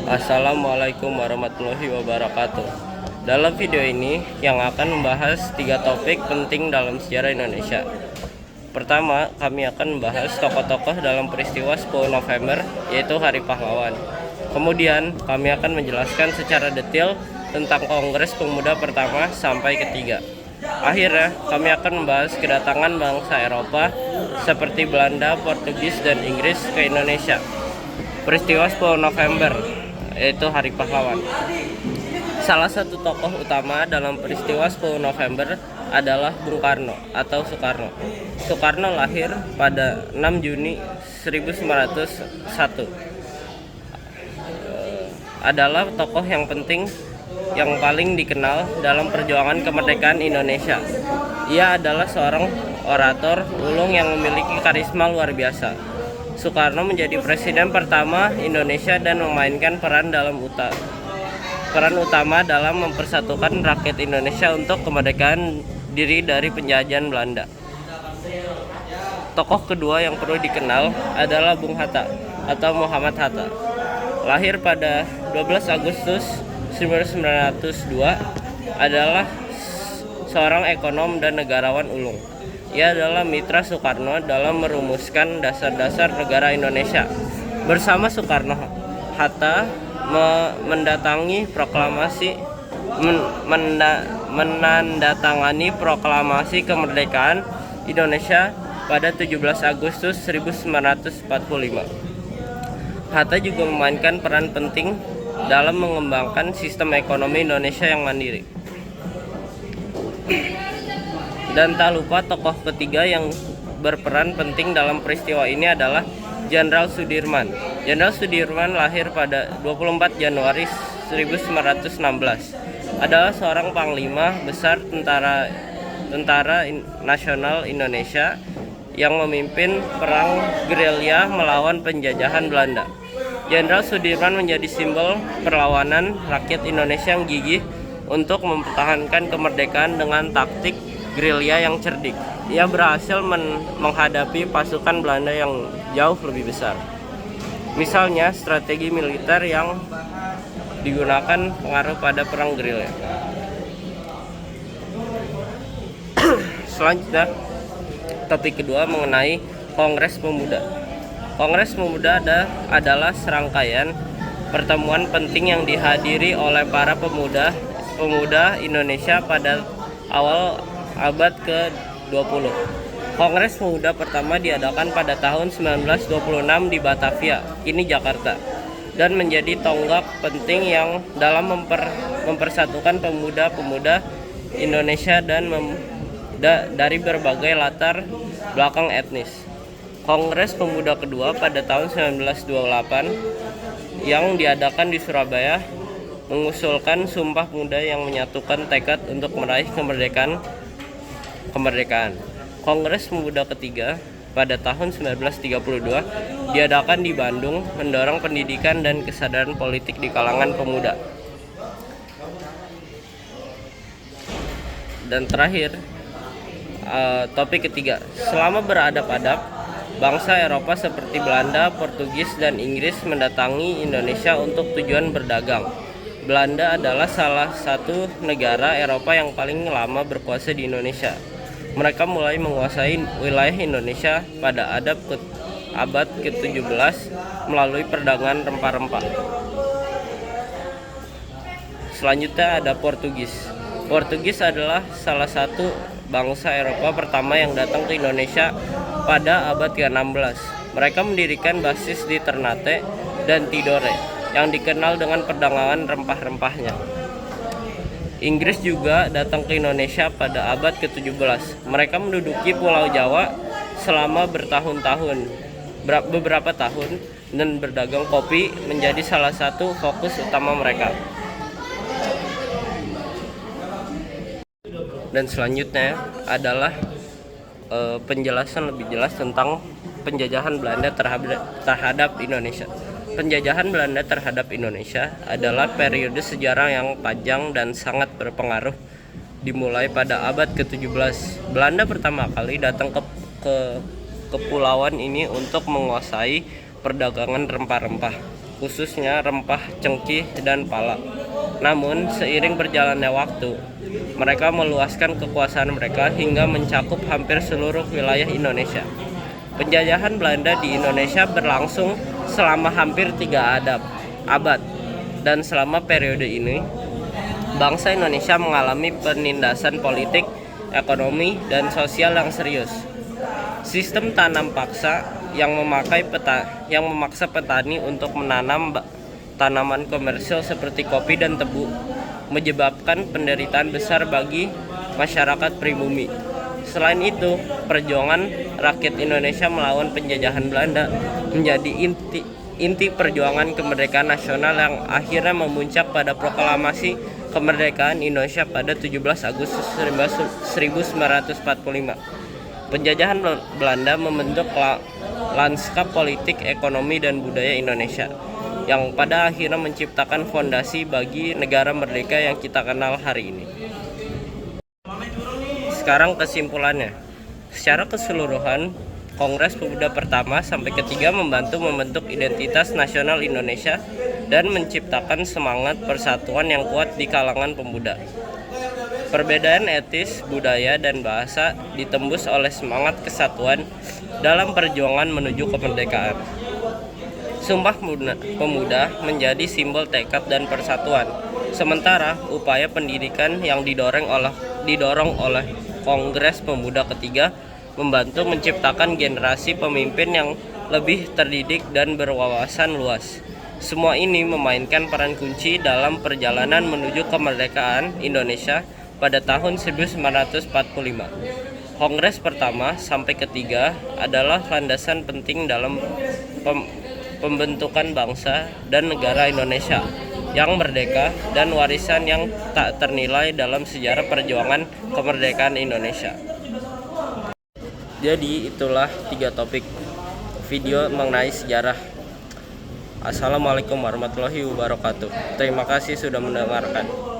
Assalamualaikum warahmatullahi wabarakatuh. Dalam video ini yang akan membahas 3 topik penting dalam sejarah Indonesia. Pertama, kami akan membahas tokoh-tokoh dalam peristiwa 10 November, yaitu Hari Pahlawan. Kemudian, kami akan menjelaskan secara detail tentang Kongres Pemuda pertama sampai ketiga. Akhirnya, kami akan membahas kedatangan bangsa Eropa seperti Belanda, Portugis, dan Inggris ke Indonesia. Peristiwa 10 November, yaitu Hari Pahlawan. Salah satu tokoh utama dalam peristiwa 10 November adalah Bung Karno atau Soekarno. Soekarno lahir pada 6 Juni 1901. Adalah tokoh yang penting yang paling dikenal dalam perjuangan kemerdekaan Indonesia. Ia adalah seorang orator ulung yang memiliki karisma luar biasa. Soekarno menjadi presiden pertama Indonesia dan memainkan peran utama dalam mempersatukan rakyat Indonesia untuk kemerdekaan diri dari penjajahan Belanda. Tokoh kedua yang perlu dikenal adalah Bung Hatta atau Muhammad Hatta. Lahir pada 12 Agustus 1902, adalah seorang ekonom dan negarawan ulung. Ia adalah mitra Soekarno dalam merumuskan dasar-dasar negara Indonesia. Bersama Soekarno, Hatta menandatangani proklamasi kemerdekaan Indonesia pada 17 Agustus 1945. Hatta juga memainkan peran penting dalam mengembangkan sistem ekonomi Indonesia yang mandiri. Dan tak lupa tokoh ketiga yang berperan penting dalam peristiwa ini adalah Jenderal Sudirman. Jenderal Sudirman lahir pada 24 Januari 1916. Adalah seorang panglima besar tentara nasional Indonesia yang memimpin perang gerilya melawan penjajahan Belanda. Jenderal Sudirman menjadi simbol perlawanan rakyat Indonesia yang gigih untuk mempertahankan kemerdekaan dengan taktik gerilya yang cerdik. Ia berhasil menghadapi pasukan Belanda yang jauh lebih besar. Misalnya, strategi militer yang digunakan pengaruh pada perang gerilya. Selanjutnya, topik kedua mengenai Kongres Pemuda. Kongres Pemuda adalah serangkaian pertemuan penting yang dihadiri oleh para pemuda Indonesia pada awal abad ke-20. Kongres Pemuda pertama diadakan pada tahun 1926 di Batavia, kini Jakarta, dan menjadi tonggak penting yang dalam mempersatukan pemuda-pemuda Indonesia dan dari berbagai latar belakang etnis. Kongres Pemuda kedua pada tahun 1928 yang diadakan di Surabaya mengusulkan Sumpah Pemuda yang menyatukan tekad untuk meraih kemerdekaan. Kongres Pemuda ketiga pada tahun 1932 diadakan di Bandung, mendorong pendidikan dan kesadaran politik di kalangan pemuda. Dan terakhir, topik ketiga, selama beradab-adab, bangsa Eropa seperti Belanda, Portugis, dan Inggris mendatangi Indonesia untuk tujuan berdagang. Belanda adalah salah satu negara Eropa yang paling lama berkuasa di Indonesia. Mereka mulai menguasai wilayah Indonesia pada abad ke-17 melalui perdagangan rempah-rempah. Selanjutnya ada Portugis. Portugis adalah salah satu bangsa Eropa pertama yang datang ke Indonesia pada abad ke-16. Mereka mendirikan basis di Ternate dan Tidore yang dikenal dengan perdagangan rempah-rempahnya. Inggris juga datang ke Indonesia pada abad ke-17. Mereka menduduki Pulau Jawa selama beberapa tahun, dan berdagang kopi menjadi salah satu fokus utama mereka. Dan selanjutnya adalah penjelasan lebih jelas tentang penjajahan Belanda terhadap Indonesia. Penjajahan Belanda terhadap Indonesia adalah periode sejarah yang panjang dan sangat berpengaruh. Dimulai pada abad ke-17, Belanda pertama kali datang ke kepulauan ini untuk menguasai perdagangan rempah-rempah. khususnya rempah, cengkih, dan pala. Namun, seiring berjalannya waktu, mereka meluaskan kekuasaan mereka hingga mencakup hampir seluruh wilayah Indonesia. Penjajahan Belanda di Indonesia berlangsung selama hampir 3 abad, dan selama periode ini, bangsa Indonesia mengalami penindasan politik, ekonomi, dan sosial yang serius. Sistem tanam paksa yang memaksa petani untuk menanam tanaman komersil seperti kopi dan tebu menyebabkan penderitaan besar bagi masyarakat pribumi. Selain itu, perjuangan rakyat Indonesia melawan penjajahan Belanda menjadi inti perjuangan kemerdekaan nasional yang akhirnya memuncak pada proklamasi kemerdekaan Indonesia pada 17 Agustus 1945. Penjajahan Belanda membentuk lanskap politik, ekonomi, dan budaya Indonesia yang pada akhirnya menciptakan fondasi bagi negara merdeka yang kita kenal hari ini. Sekarang kesimpulannya, secara keseluruhan, Kongres Pemuda pertama sampai ketiga membantu membentuk identitas nasional Indonesia dan menciptakan semangat persatuan yang kuat di kalangan pemuda. Perbedaan etis, budaya, dan bahasa ditembus oleh semangat kesatuan dalam perjuangan menuju kemerdekaan. Sumpah Pemuda menjadi simbol tekad dan persatuan, sementara upaya pendidikan yang didorong oleh Kongres Pemuda ketiga membantu menciptakan generasi pemimpin yang lebih terdidik dan berwawasan luas. Semua ini memainkan peran kunci dalam perjalanan menuju kemerdekaan Indonesia pada tahun 1945. Kongres pertama sampai ketiga adalah landasan penting dalam pembentukan bangsa dan negara Indonesia yang merdeka dan warisan yang tak ternilai dalam sejarah perjuangan kemerdekaan Indonesia. Jadi itulah 3 topik video mengenai sejarah. Assalamualaikum warahmatullahi wabarakatuh. Terima kasih sudah mendengarkan.